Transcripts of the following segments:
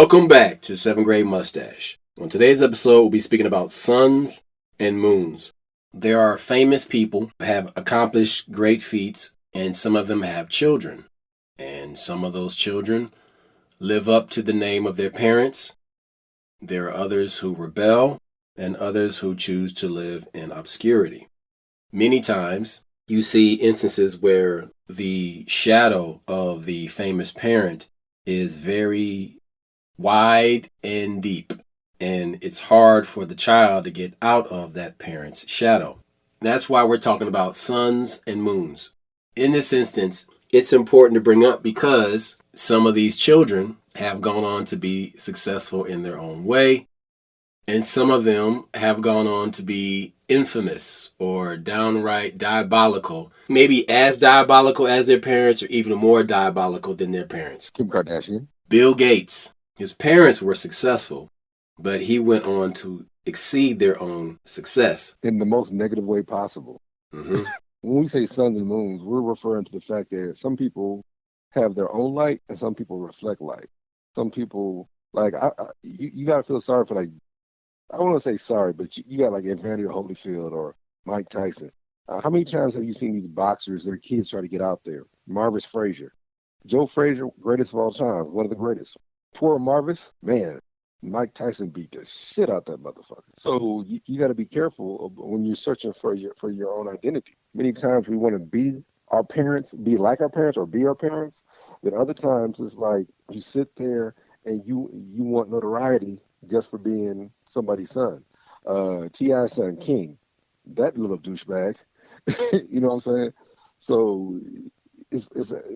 Welcome back to 7th Grade Mustache. On today's episode, we'll be speaking about suns and moons. There are famous people who have accomplished great feats, and some of them have children. And some of those children live up to the name of their parents. There are others who rebel, and others who choose to live in obscurity. Many times, you see instances where the shadow of the famous parent is very wide and deep, and it's hard for the child to get out of that parent's shadow. That's why we're talking about suns and moons. In this instance, it's important to bring up because some of these children have gone on to be successful in their own way, and some of them have gone on to be infamous or downright diabolical, maybe as diabolical as their parents or even more diabolical than their parents. Kim Kardashian. Bill Gates. His parents were successful, but he went on to exceed their own success. In the most negative way possible. Mm-hmm. When we say suns and moons, we're referring to the fact that some people have their own light and some people reflect light. Some people, you got to feel sorry for, I don't want to say sorry, but you got like Evander Holyfield or Mike Tyson. How many times have you seen these boxers, their kids try to get out there? Marvis Frazier. Joe Frazier, greatest of all time, one of the greatest. Poor Marvis, man, Mike Tyson beat the shit out that motherfucker. So you got to be careful when you're searching for your own identity. Many times we want to be our parents, be like our parents, or be our parents. But other times it's like you sit there and you want notoriety just for being somebody's son. T.I.'s son, King, that little douchebag. You know what I'm saying? So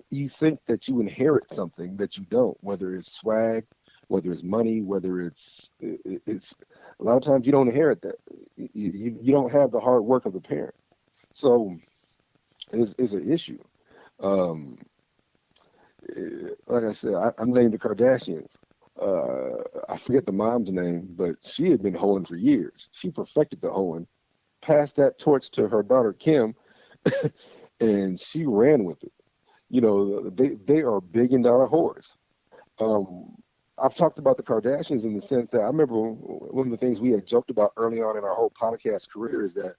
you think that you inherit something that you don't, whether it's swag, whether it's money, whether it's a lot of times you don't inherit that. You don't have the hard work of the parent. So it's an issue. Like I said, I'm named the Kardashians. I forget the mom's name, but she had been hoeing for years. She perfected the hoeing, passed that torch to her daughter Kim, and she ran with it. You know, they are billion-dollar whores. I've talked about the Kardashians in the sense that I remember one of the things we had joked about early on in our whole podcast career is that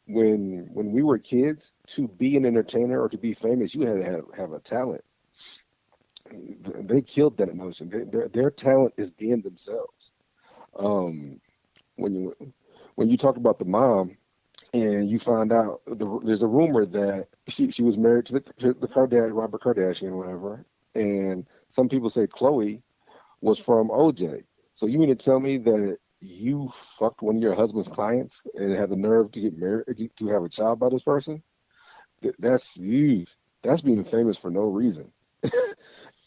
when we were kids, to be an entertainer or to be famous, you had to have a talent. They killed that notion. Their talent is being themselves. When you talk about the mom, and you find out there's a rumor that she was married to the Robert Kardashian, whatever, and some people say Khloe was from OJ. So you mean to tell me that you fucked one of your husband's clients and had the nerve to get married, to have a child by this person? That's you. That's being famous for no reason.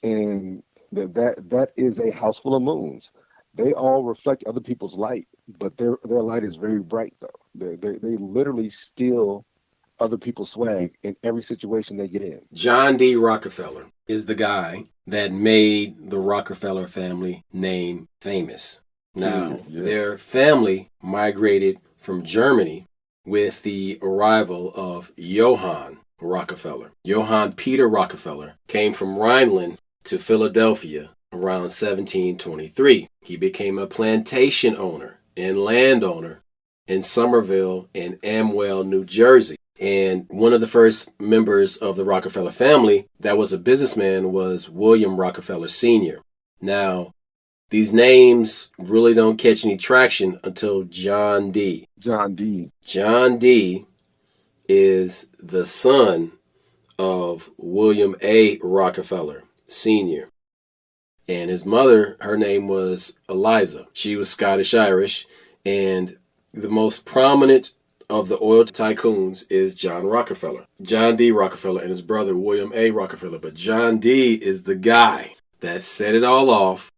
And that is a house full of moons. They all reflect other people's light, but their light is very bright, though. They literally steal other people's swag in every situation they get in. John D. Rockefeller is the guy that made the Rockefeller family name famous. Now, Yes. Their family migrated from Germany with the arrival of Johann Rockefeller. Johann Peter Rockefeller came from Rhineland to Philadelphia around 1723. He became a plantation owner and landowner in Somerville and Amwell, New Jersey. And one of the first members of the Rockefeller family that was a businessman was William Rockefeller Sr. Now, these names really don't catch any traction until John D. John D. John D. is the son of William A. Rockefeller Sr. And his mother, her name was Eliza. She was Scottish-Irish, and the most prominent of the oil tycoons is John Rockefeller. John D. Rockefeller and his brother, William A. Rockefeller. But John D. is the guy that set it all off,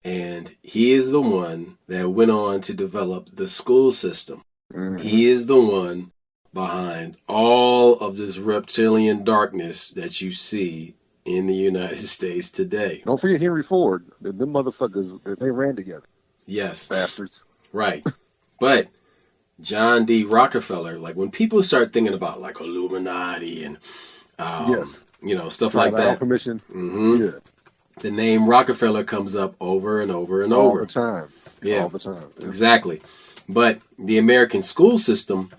and he is the one that went on to develop the school system. Mm-hmm. He is the one behind all of this reptilian darkness that you see in the United States today. Don't forget Henry Ford. Them motherfuckers, they ran together. Yes. Bastards. Right. But John D. Rockefeller, like when people start thinking about like Illuminati and yes, stuff like that. Commission. Mm-hmm. Yeah. the name Rockefeller comes up over and over and All over. the time. Yeah, All the time. Yeah. exactly. But the American school system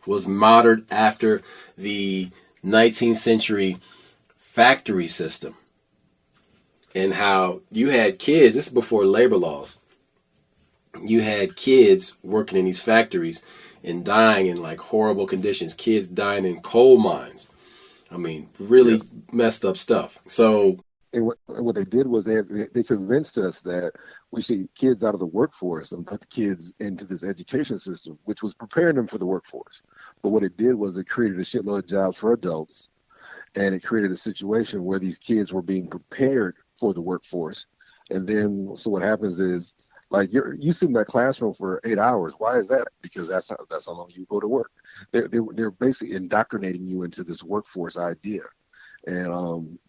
was modeled after the 19th century factory system, and how you had kids, this is before labor laws, you had kids working in these factories and dying in like horrible conditions, kids dying in coal mines. I mean, really messed up stuff. So, and what they did was they convinced us that we should get kids out of the workforce and put the kids into this education system, which was preparing them for the workforce. But what it did was it created a shitload of jobs for adults, and it created a situation where these kids were being prepared for the workforce. And then, so what happens is, like you sit in that classroom for 8 hours. Why is that? Because that's how long you go to work. They're basically indoctrinating you into this workforce idea, and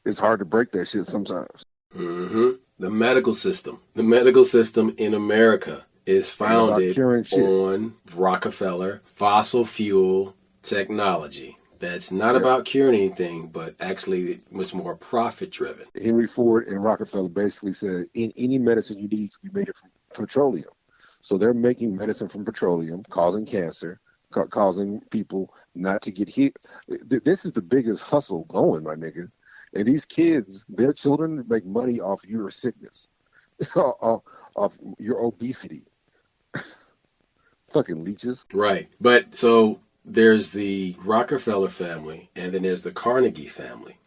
it's hard to break that shit sometimes. mm-hmm. The medical system in America is founded on Rockefeller fossil fuel technology. That's not about curing anything, but actually much more profit driven. Henry Ford and Rockefeller basically said, in any medicine you need to be made from petroleum. So they're making medicine from petroleum, causing cancer, causing people not to get hit. This is the biggest hustle going, my nigga. And these kids, their children make money off your sickness, off your obesity. Fucking leeches. Right. But so there's the Rockefeller family, and then there's the Carnegie family.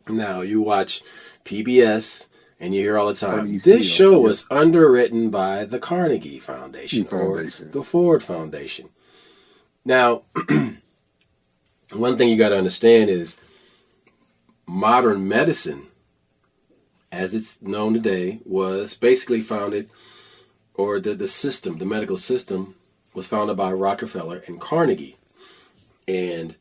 Now, you watch PBS, and you hear all the time, this show was underwritten by the Carnegie Foundation or the Ford Foundation. Now, one thing you got to understand is modern medicine, as it's known today, was basically founded, or the medical system, was founded by Rockefeller and Carnegie. And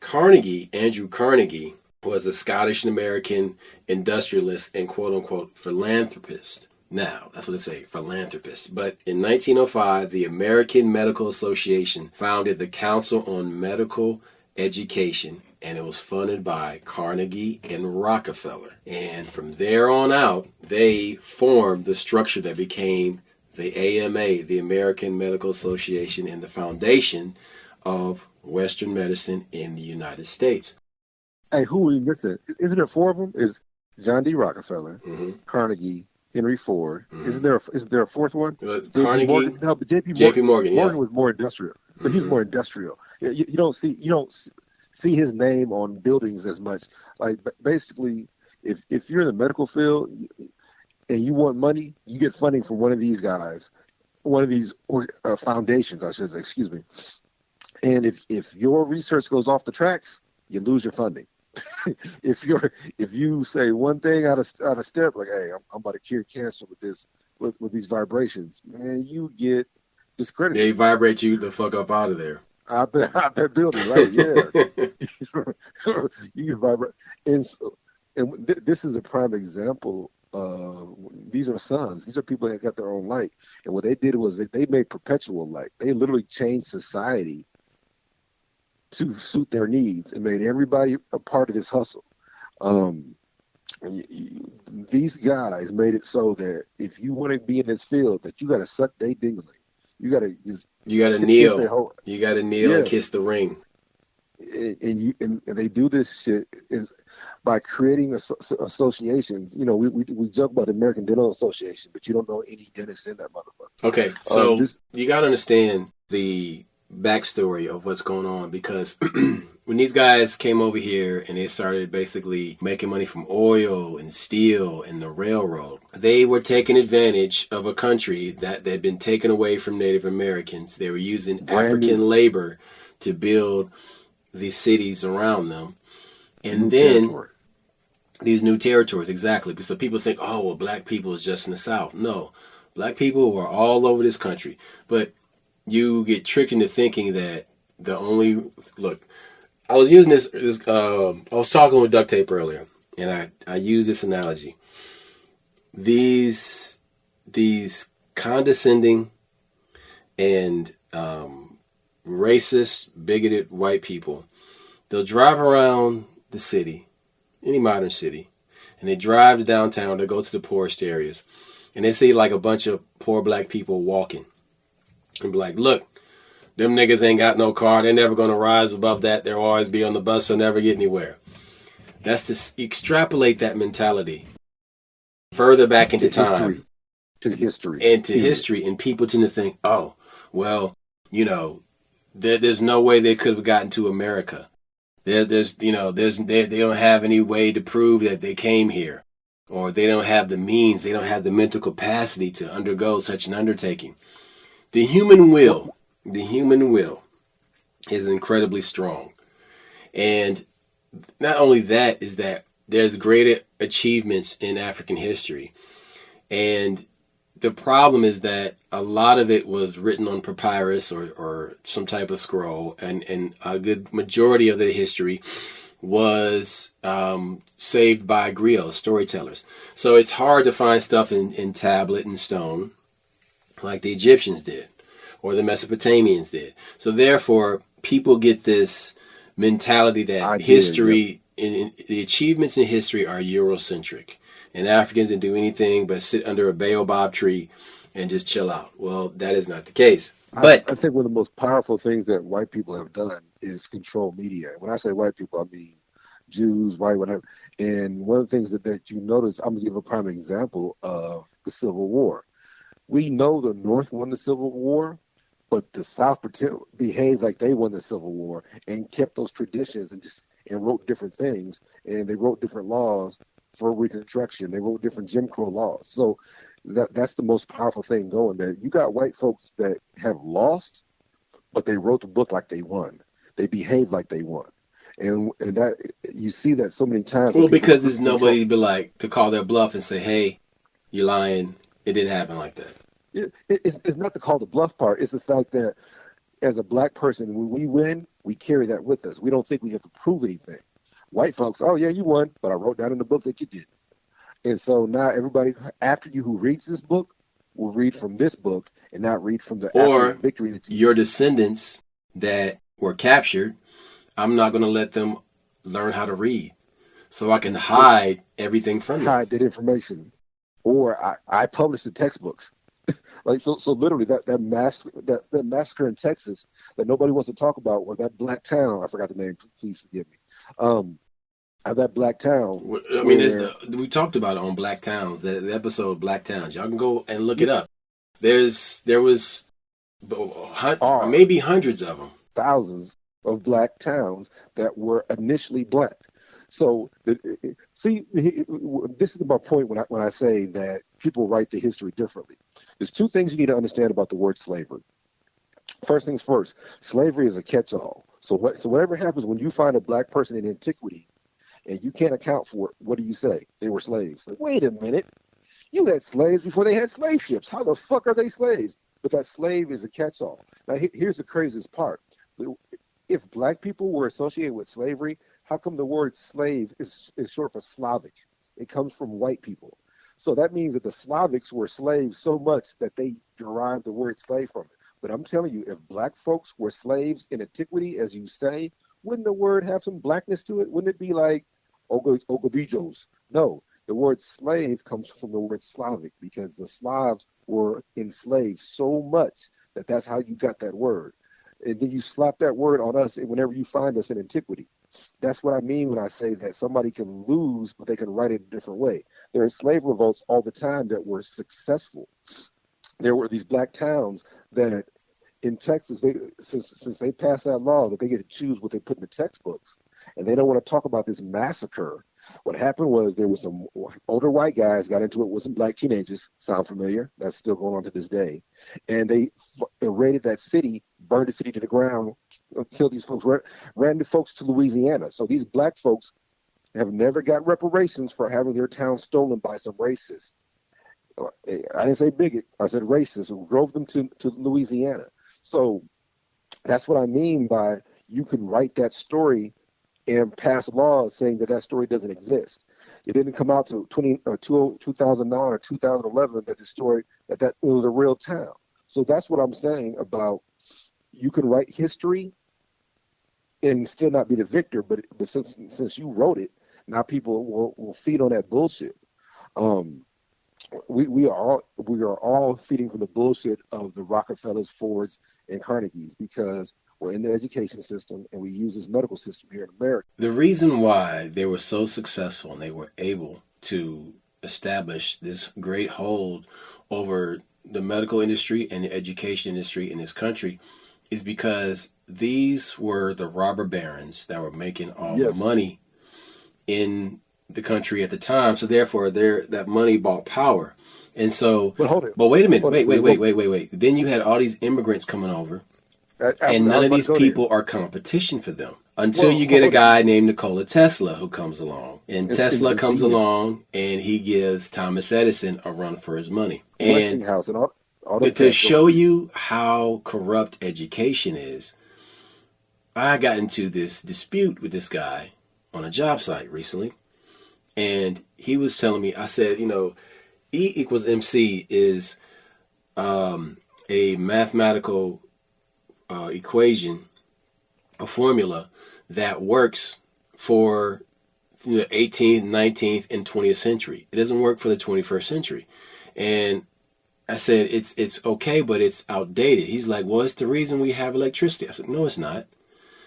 Andrew Carnegie, was a Scottish American industrialist and quote-unquote philanthropist. Now, that's what they say, philanthropist. But in 1905, the American Medical Association founded the Council on Medical Education, and it was funded by Carnegie and Rockefeller. And from there on out, they formed the structure that became the AMA, the American Medical Association, and the foundation of Western medicine in the United States. Hey, who are we missing? Isn't there four of them? Is John D. Rockefeller, Carnegie, Henry Ford. Isn't there a fourth one? Carnegie. Morgan? No, but JP Morgan. Morgan was more industrial, but he was more industrial. You don't see his name on buildings as much. Like basically, if you're in the medical field and you want money, you get funding from one of these guys, one of these foundations, I should say. Excuse me. And if your research goes off the tracks, you lose your funding. if you say one thing out of step, like, hey, I'm about to cure cancer with these vibrations, man, you get discredited. They vibrate you the fuck up out of there. Out that building, right? Yeah. You can vibrate. And this is a prime example. These are SUNS. These are people that got their own light. And what they did was they made perpetual light. They literally changed society to suit their needs and made everybody a part of this hustle. These guys made it so that if you want to be in this field, that you got to suck their dignity. You got to kneel. You got to kneel and kiss the ring. And they do this shit is by creating associations. You know, we joke about the American Dental Association, but you don't know any dentists in that motherfucker. Okay, so you got to understand the backstory of what's going on, because when these guys came over here and they started basically making money from oil and steel and the railroad, they were taking advantage of a country that had been taken away from Native Americans. They were using African labor to build the cities around them, and these new territories, exactly. So people think, oh, well, black people is just in the South. No, black people were all over this country, but you get tricked into thinking that I was using this, I was talking with duct tape earlier, and I use this analogy. These condescending and racist, bigoted white people, they'll drive around the city, any modern city, and they drive to downtown to go to the poorest areas, and they see like a bunch of poor black people walking, and be like, look, them niggas ain't got no car. They're never going to rise above that. They'll always be on the bus. They'll never get anywhere. That's to extrapolate that mentality further back into time. To history. And to history. And people tend to think, oh, well, you know, there's no way they could have gotten to America. They don't have any way to prove that they came here. Or they don't have the means. They don't have the mental capacity to undergo such an undertaking. The human will is incredibly strong. And not only that, is that there's greater achievements in African history. And the problem is that a lot of it was written on papyrus or some type of scroll, and a good majority of the history was saved by griots, storytellers. So it's hard to find stuff in tablet and stone like the Egyptians did or the Mesopotamians did. So therefore, people get this mentality that history, and the achievements in history are Eurocentric. And Africans didn't do anything but sit under a baobab tree and just chill out. Well, that is not the case. But I think one of the most powerful things that white people have done is control media. When I say white people, I mean Jews, white, whatever. And one of the things that you notice, I'm going to give a prime example of the Civil War. We know the North won the Civil War, but the South behaved like they won the Civil War and kept those traditions and wrote different things. And they wrote different laws for Reconstruction. They wrote different Jim Crow laws. So that's the most powerful thing going there. You got white folks that have lost, but they wrote the book like they won. They behaved like they won. And that you see that so many times. Well, because there's nobody to be like to call their bluff and say, hey, you're lying. It didn't happen like that. It's not to call the bluff part. It's the fact that as a black person, when we win, we carry that with us. We don't think we have to prove anything. White folks, oh, yeah, you won, but I wrote down in the book that you didn't. And so now everybody after you who reads this book will read from this book and not read from the actual victory. That your descendants that were captured, I'm not going to let them learn how to read. So I can hide everything from them. Hide that information. Or I publish the textbooks. Like so literally that massacre in Texas that nobody wants to talk about, or that black town, I forgot the name, please forgive me. That black town. I mean, we talked about it on Black Towns, the episode of Black Towns. Y'all can go and look it up. There was maybe hundreds of them. Thousands of black towns that were initially black. So, see, this is my point when I say that people write the history differently. There's two things you need to understand about the word slavery. First things first, slavery is a catch-all. So whatever happens when you find a black person in antiquity and you can't account for it, what do you say? They were slaves. Like, wait a minute. You had slaves before they had slave ships. How the fuck are they slaves? But that slave is a catch-all. Now, here's the craziest part. If black people were associated with slavery, how come the word slave is short for Slavic? It comes from white people. So that means that the Slavics were slaves so much that they derived the word slave from it. But I'm telling you, if black folks were slaves in antiquity, as you say, wouldn't the word have some blackness to it? Wouldn't it be like Ogobijos? No, the word slave comes from the word Slavic because the Slavs were enslaved so much that that's how you got that word. And then you slap that word on us whenever you find us in antiquity. That's what I mean when I say that somebody can lose, but they can write it a different way. There are slave revolts all the time that were successful. There were these black towns that in Texas, since they passed that law that they get to choose what they put in the textbooks, and they don't want to talk about this massacre. What happened was there was some older white guys got into it with some black teenagers. Sound familiar? That's still going on to this day. And they raided that city, burned the city to the ground, killed these folks, ran the folks to Louisiana. So these black folks have never got reparations for having their town stolen by some racists. I didn't say bigot. I said racist who drove them to Louisiana. So that's what I mean by you can write that story and pass laws saying that story doesn't exist. It didn't come out to 2009 or 2011 that the story that it was a real town. So that's what I'm saying about you can write history and still not be the victor, but since you wrote it, Now people will feed on that bullshit. Um, we are all feeding from the bullshit of the Rockefellers, Fords, and Carnegies because we're in the education system and we use this medical system here in America. The reason why they were so successful and they were able to establish this great hold over the medical industry and the education industry in this country is because these were the robber barons that were making all the money in the country at the time. So therefore, that money bought power. And so, but wait a minute, wait. Then you had all these immigrants coming over, and none of these people are competition for them until you get a guy named Nikola Tesla who comes along. And Tesla comes along, and he gives Thomas Edison a run for his money. And to show you how corrupt education is, I got into this dispute with this guy on a job site recently. And he was telling me, I said, E equals MC is a mathematical equation, a formula that works for the 18th, 19th, and 20th century. It doesn't work for the 21st century. And I said, it's okay, but it's outdated. He's like, well, it's the reason we have electricity. I said, no, it's not.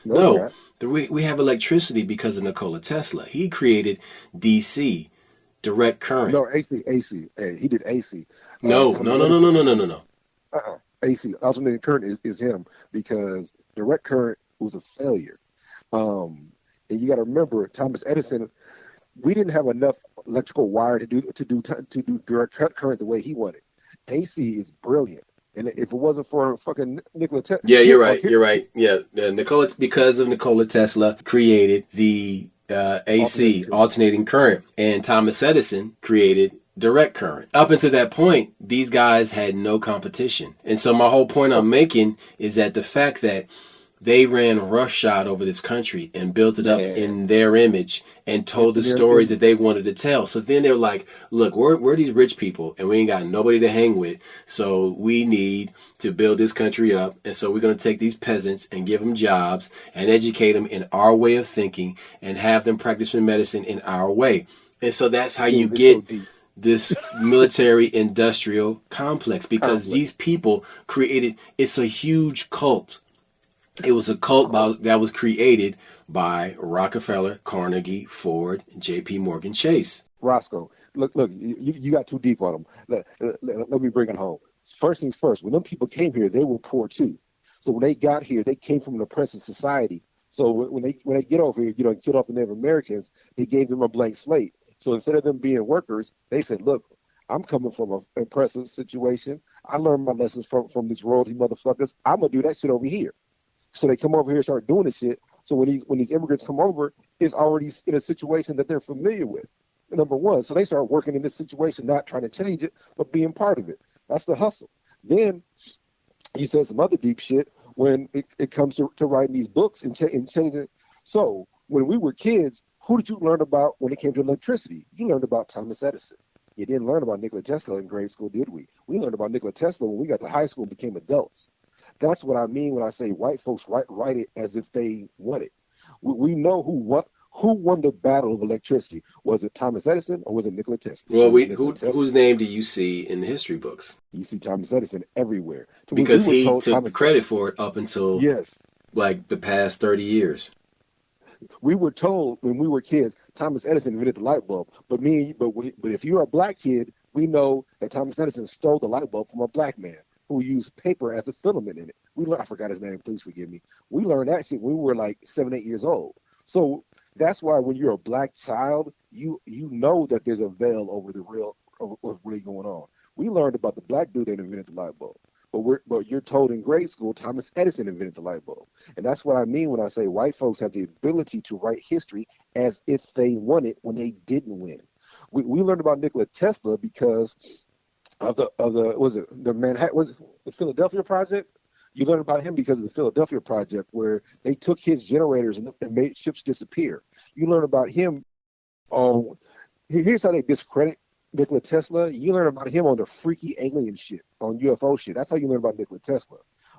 No. We have electricity because of Nikola Tesla. He created DC, direct current. No, AC. Hey, he did AC. No. AC, alternating current is him because direct current was a failure. And you got to remember, Thomas Edison, we didn't have enough electrical wire to do direct current the way he wanted. AC is brilliant. And if it wasn't for fucking Nikola Tesla... Yeah, you're right. Yeah, because of Nikola Tesla created the AC, alternating current, and Thomas Edison created direct current. Up until that point, these guys had no competition. And so my whole point I'm making is that the fact that they ran roughshod over this country and built it up in their image and told the stories that they wanted to tell. So then they're like, look, we're these rich people and we ain't got nobody to hang with. So we need to build this country up. And so we're going to take these peasants and give them jobs and educate them in our way of thinking and have them practicing medicine in our way. And so that's how you get this military industrial complex, because these people created, it's a huge cult. It was a cult that was created by Rockefeller, Carnegie, Ford, J.P. Morgan Chase. Roscoe, look, you got too deep on them. Let me bring it home. First things first, when them people came here, they were poor too. So when they got here, they came from an oppressive society. So when they get over here, get off the Native Americans, they gave them a blank slate. So instead of them being workers, they said, look, I'm coming from an oppressive situation. I learned my lessons from these royalty motherfuckers. I'm going to do that shit over here. So they come over here and start doing this shit. So when these immigrants come over, it's already in a situation that they're familiar with, number one. So they start working in this situation, not trying to change it, but being part of it. That's the hustle. Then you said some other deep shit when it comes to writing these books and changing it. So when we were kids, who did you learn about when it came to electricity? You learned about Thomas Edison. You didn't learn about Nikola Tesla in grade school, did we? We learned about Nikola Tesla when we got to high school and became adults. That's what I mean when I say white folks write it as if they won it. We know who won the battle of electricity. Was it Thomas Edison or was it Nikola Tesla? Well, whose name do you see in the history books? You see Thomas Edison everywhere. Because he took the credit for it up until like the past 30 years. We were told when we were kids, Thomas Edison invented the light bulb. But if you're a black kid, we know that Thomas Edison stole the light bulb from a black man who used paper as a filament in it. I forgot his name, please forgive me. We learned that shit when we were like 7, 8 years old. So that's why when you're a black child, you know that there's a veil over what's really going on. We learned about the black dude that invented the light bulb. But you're told in grade school, Thomas Edison invented the light bulb. And that's what I mean when I say white folks have the ability to write history as if they won it when they didn't win. We learned about Nikola Tesla because of the Philadelphia Project? You learn about him because of the Philadelphia Project, where they took his generators and made ships disappear. You learn about him on, here's how they discredit Nikola Tesla. You learn about him on the freaky alien shit, on UFO shit. That's how you learn about Nikola Tesla.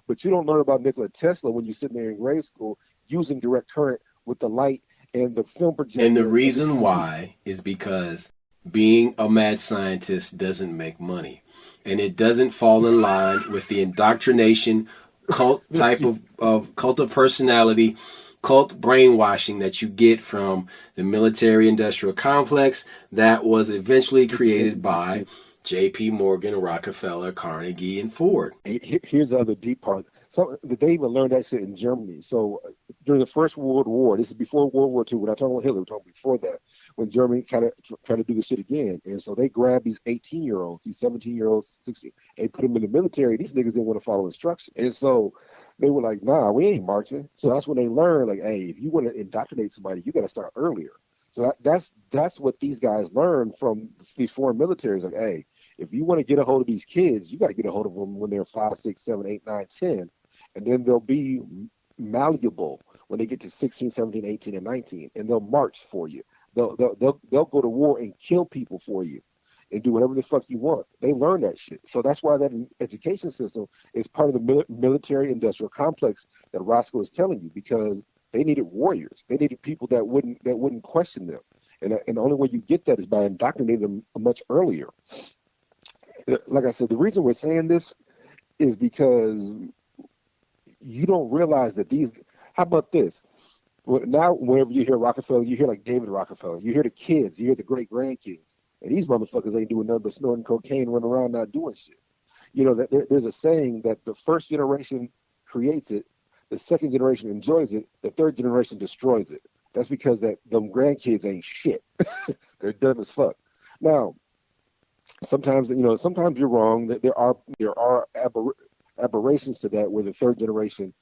But you don't learn about Nikola Tesla when you're sitting there in grade school using direct current with the light And the film projector. And the reason why is because being a mad scientist doesn't make money. And it doesn't fall in line with the indoctrination, cult type of cult of personality, cult brainwashing that you get from the military industrial complex that was eventually created by J.P. Morgan, Rockefeller, Carnegie, and Ford. Here's the other deep part. So they even learned that shit in Germany. So during the First World War, this is before World War II. We're not talking about Hitler, we're talking before that, when Germany kind of tried to do the shit again. And so they grabbed these 18-year-olds, these 17-year-olds, 16, and put them in the military. These niggas didn't want to follow instructions. And so they were like, nah, we ain't marching. So that's when they learned, like, hey, if you want to indoctrinate somebody, you got to start earlier. So that's what these guys learned from these foreign militaries. Like, hey, if you want to get a hold of these kids, you got to get a hold of them when they're 5, 6, 7, 8, 9, 10. And then they'll be malleable when they get to 16, 17, 18, and 19. And they'll march for you. They'll go to war and kill people for you and do whatever the fuck you want. They learn that shit. So that's why that education system is part of the military industrial complex that Roscoe is telling you, because they needed warriors. They needed people that wouldn't question them. And the only way you get that is by indoctrinating them much earlier. Like I said, the reason we're saying this is because you don't realize that these. How about this? Well, now, whenever you hear Rockefeller, you hear like David Rockefeller. You hear the kids. You hear the great grandkids. And these motherfuckers ain't doing nothing but snorting cocaine, running around not doing shit. You know, there's a saying that the first generation creates it, the second generation enjoys it, the third generation destroys it. That's because them grandkids ain't shit. They're dumb as fuck. Now, sometimes you're wrong. That there are aberrations to that where the third generation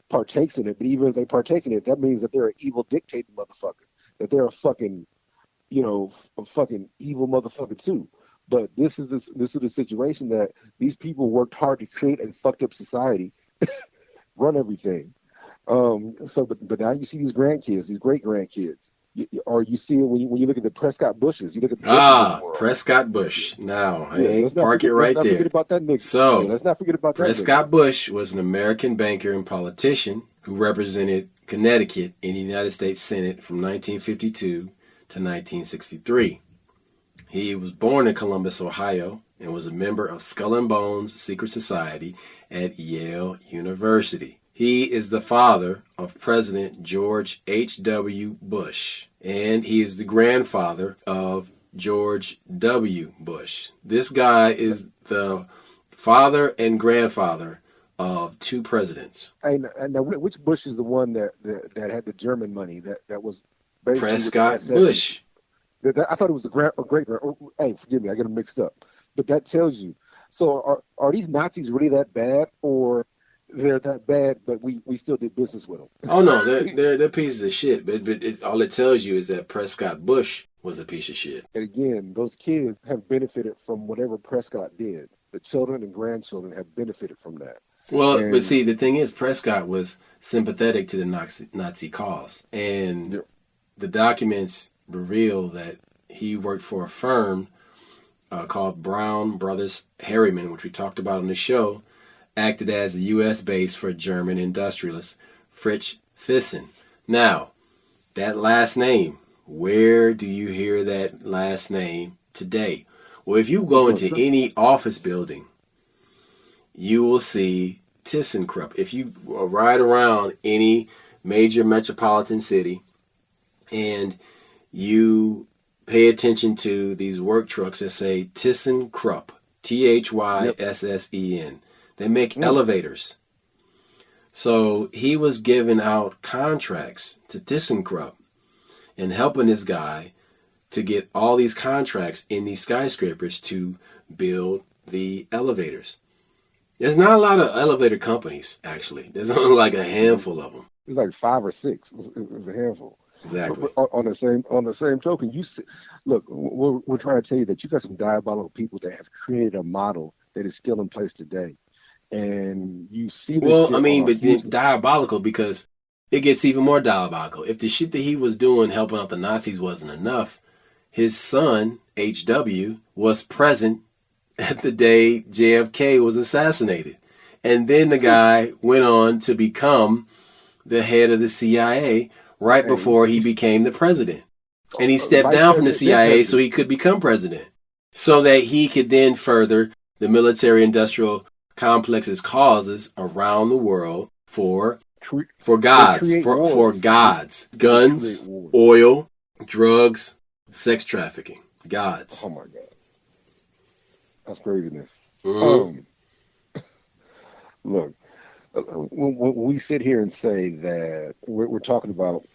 partakes in it. But even if they partake in it, that means that they're an evil dictating motherfucker. That they're a fucking evil motherfucker too. But this is the situation that these people worked hard to create a fucked up society, run everything. But now you see these grandkids, these great grandkids. Or you see it when you look at the Prescott Bushes. You look at the Prescott Bush. Now, park it right there. Let's not forget about that nigga. So, let's not forget about that Prescott Bush was an American banker and politician who represented Connecticut in the United States Senate from 1952 to 1963. He was born in Columbus, Ohio, and was a member of Skull and Bones Secret Society at Yale University. He is the father of President George H.W. Bush, and he is the grandfather of George W. Bush. This guy is the father and grandfather of two presidents. And now, which Bush is the one that had the German money that was basically Prescott Bush? I thought it was a great. Hey, forgive me, I get them mixed up. But that tells you. So are these Nazis really that bad, or they're that bad, but we still did business with them? Oh no, they're pieces of shit. But all it tells you is that Prescott Bush was a piece of shit. And again, those kids have benefited from whatever Prescott did. The children and grandchildren have benefited from that. Well, but see, the thing is, Prescott was sympathetic to the Nazi cause, and the documents reveal that he worked for a firm called Brown Brothers Harriman, which we talked about on the show, acted as a U.S. base for German industrialist Fritz Thyssen. Now, that last name, where do you hear that last name today? Well, if you go into any office building, you will see ThyssenKrupp. If you ride around any major metropolitan city and you pay attention to these work trucks that say ThyssenKrupp, Thyssen, they make elevators. So he was giving out contracts to ThyssenKrupp and helping this guy to get all these contracts in these skyscrapers to build the elevators. There's not a lot of elevator companies, actually. There's only like a handful of them. It's like 5 or 6. It was a handful. Exactly. On the same token, look. We're trying to tell you that you got some diabolical people that have created a model that is still in place today, and you see. This but it's diabolical because it gets even more diabolical. If the shit that he was doing helping out the Nazis wasn't enough, his son H.W. was present at the day JFK was assassinated, and then the guy went on to become the head of the CIA right Hey, before he became the president. And he stepped vice down from the president, then CIA so president. he could become president, so that he could then further the military industrial complex's causes around the world for They gods, create for wars. gods, They create guns, wars. oil, drugs, sex trafficking, gods. Oh my God, that's craziness. Hmm. Um, Look, when we sit here and say that we're talking about,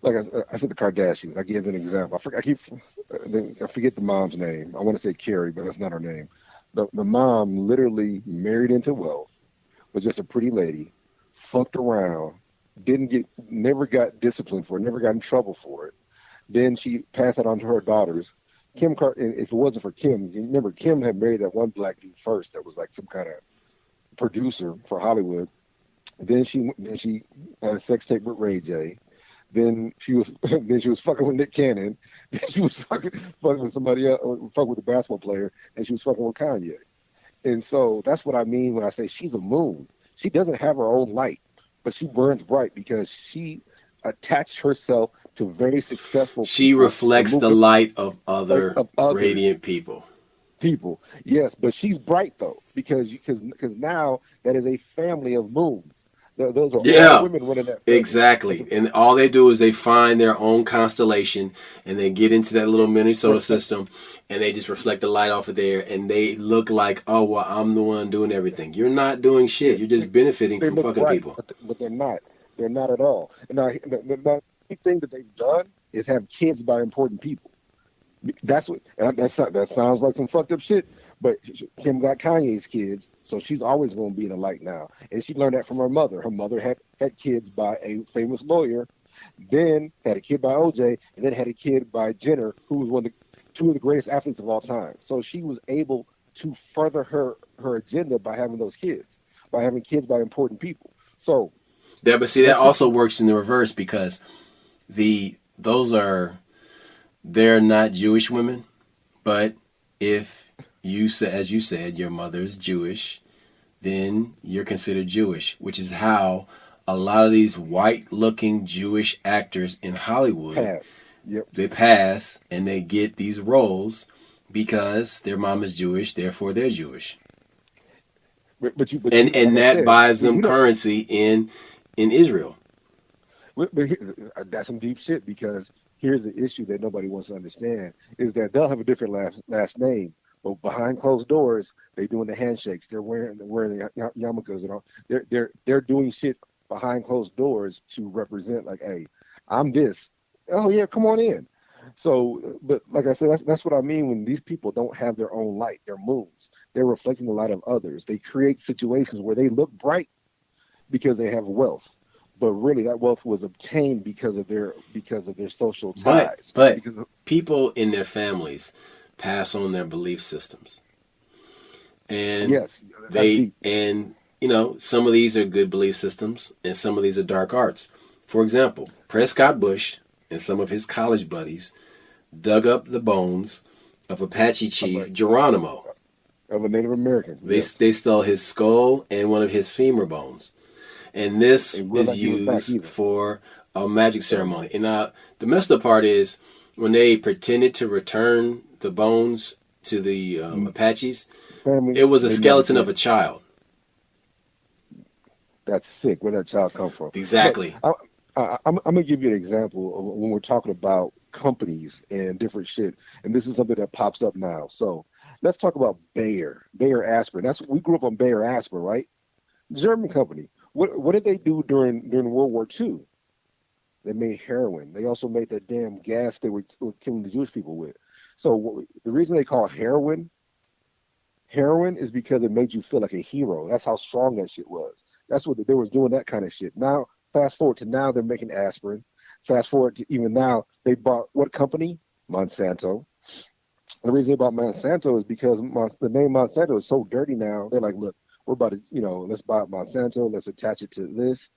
like I said, the Kardashians. I give an example. I forget the mom's name. I want to say Carrie, but that's not her name. The mom literally married into wealth, was just a pretty lady, fucked around, never got disciplined for it, never got in trouble for it. Then she passed it on to her daughters. And if it wasn't for Kim, you remember Kim had married that one black dude first that was like some kind of producer for Hollywood. Then she had a sex tape with Ray J. Then she was fucking with Nick Cannon. Then she was fucking with somebody else, fucking with a basketball player, and she was fucking with Kanye. And so that's what I mean when I say she's a moon. She doesn't have her own light, but she burns bright because she attached herself to very successful She people and reflects moved the them light of other of others. radiant people. People, yes, but she's bright though because now that is a family of moons. Those are all Yeah, women running that family. That's exactly. And all they do is they find their own constellation and they get into that little mini solar reflect. system and they just reflect the light off of there and they look like, oh, well, I'm the one doing everything. You're not doing Yeah, shit. You're just benefiting they from look fucking bright, people. but they're not. They're not at all. And now the thing that they've done is have kids by important people. That's what that sounds like some fucked up shit. But Kim got Kanye's kids, so she's always going to be in the light now. And she learned that from her mother. Her mother had kids by a famous lawyer, then had a kid by OJ, and then had a kid by Jenner, who was two of the greatest athletes of all time. So she was able to further her agenda by having those kids, by having kids by important people. So Yeah, but see, that let's just also works in the reverse because those are they're not Jewish women, but if you say, as you said, your mother's Jewish, then you're considered Jewish, which is how a lot of these white-looking Jewish actors in Hollywood pass. Yep. they pass and they get these roles because their mom is Jewish, therefore they're Jewish, But you, and like I that said, buys them we don't. currency in Israel. That's some deep shit because here's the issue that nobody wants to understand is that they'll have a different last name, but behind closed doors, they doing the handshakes. They're wearing the yarmulkes and all. They're doing shit behind closed doors to represent like, hey, I'm this. Oh yeah, come on in. So, but like I said, that's what I mean when these people don't have their own light. They're moons. They're reflecting the light of others. They create situations where they look bright because they have wealth, but really that wealth was obtained because of their social But ties. but Because of, people in their families pass on their belief systems, and yes, that's they deep. and you know some of these are good belief systems, and some of these are dark arts. For example, Prescott Bush and some of his college buddies dug up the bones of Apache Of chief Geronimo. a Native American, yes, They stole his skull and one of his femur bones, and this and will is not give it back used either. for a magic ceremony. Ceremony. And the messed up part is when they pretended to return the bones to the Mm, Apaches, family, it was a they never skeleton of a did. child. That's sick. Where did that child come from? But Exactly. I'm gonna give you an example of when we're talking about companies and different shit, and this is something that pops up now. So let's talk about Bayer aspirin. We grew up on Bayer aspirin, right? German company. What did they do during World War II? They made heroin. They also made that damn gas they were killing the Jewish people with. So the reason they call heroin is because it made you feel like a hero. That's how strong that shit was. That's what they was doing, that kind of shit. Now, fast forward to now, they're making aspirin. Fast forward to even now, they bought what company? Monsanto. The reason they bought Monsanto is because the name Monsanto is so dirty now. They're like, look, we're about to, let's buy Monsanto. Let's attach it to this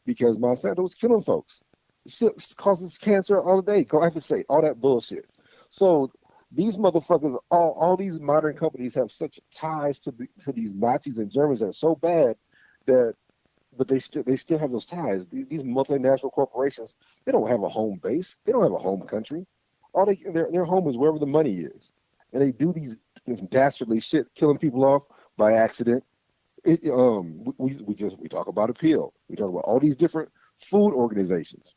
because Monsanto is killing folks. Shit causes cancer all day. Glyphosate, all that bullshit. So these motherfuckers, all these modern companies have such ties to these Nazis and Germans that are so bad that but they still have those ties. These multinational corporations, they don't have a home base. They don't have a home country. Their home is wherever the money is, and they do these dastardly shit, killing people off by accident. We talk about appeal. We talk about all these different food organizations.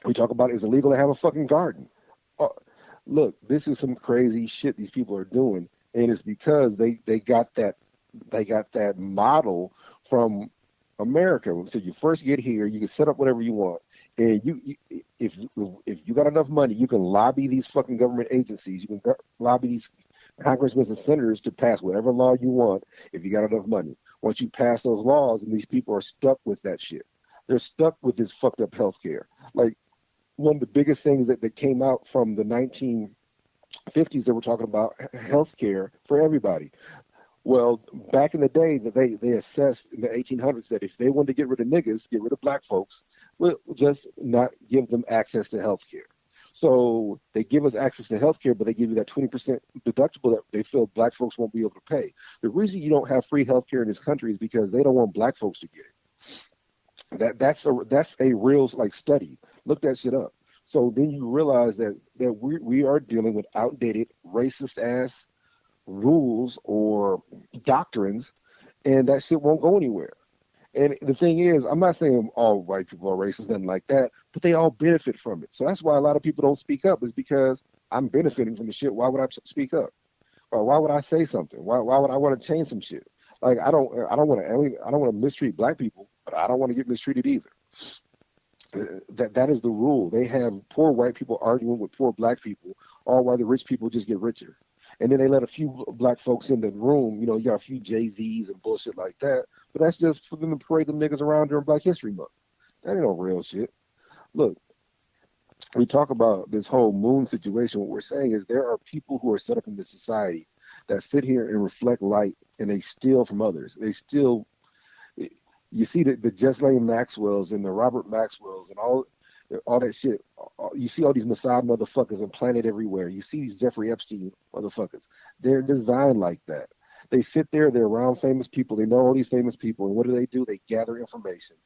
We talk about it's illegal to have a fucking garden. Uh, Look, this is some crazy shit these people are doing, and it's because they got that model from America. So you first get here, you can set up whatever you want, and if you got enough money, you can lobby these fucking government agencies. You can lobby these congressmen and senators to pass whatever law you want if you got enough money. Once you pass those laws, and these people are stuck with that shit. They're stuck with this fucked up health care. Like one of the biggest things that came out from the 1950s, they were talking about health care for everybody. Well, back in the day, that they assessed in the 1800s that if they wanted to get rid of niggas, get rid of black folks, we'll just not give them access to health care. So they give us access to health care, but they give you that 20% deductible that they feel black folks won't be able to pay. The reason you don't have free health care in this country is because they don't want black folks to get it. That's a real like study. Look that shit up. So then you realize that we are dealing with outdated, racist ass rules or doctrines, and that shit won't go anywhere. And the thing is, I'm not saying all white people are racist, nothing like that, but they all benefit from it. So that's why a lot of people don't speak up, is because I'm benefiting from the shit. Why would I speak up? Or why would I say something? Why would I want to change some shit? Like I don't want to mistreat black people, but I don't want to get mistreated either. That is the rule. They have poor white people arguing with poor black people, all while the rich people just get richer. And then they let a few black folks in the room. You got a few Jay-Z's and bullshit like that. But that's just for them to parade them niggas around during Black History Month. That ain't no real shit. Look, we talk about this whole moon situation. What we're saying is there are people who are set up in this society that sit here and reflect light, and they steal from others. They steal. You see the Ghislaine Maxwells and the Robert Maxwells and all that shit. You see all these Mossad motherfuckers implanted everywhere. You see these Jeffrey Epstein motherfuckers. They're designed like that. They sit there, they're around famous people, they know all these famous people, and what do? They gather information.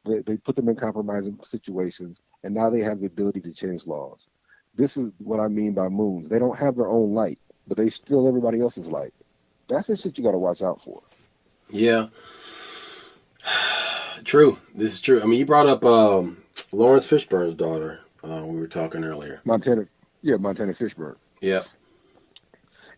They put them in compromising situations, and now they have the ability to change laws. This is what I mean by moons. They don't have their own light, but they steal everybody else's light. That's the shit you got to watch out for. Yeah. True. This is true. I mean, you brought up Lawrence Fishburne's daughter. We were talking earlier. Montana Fishburne. Yeah.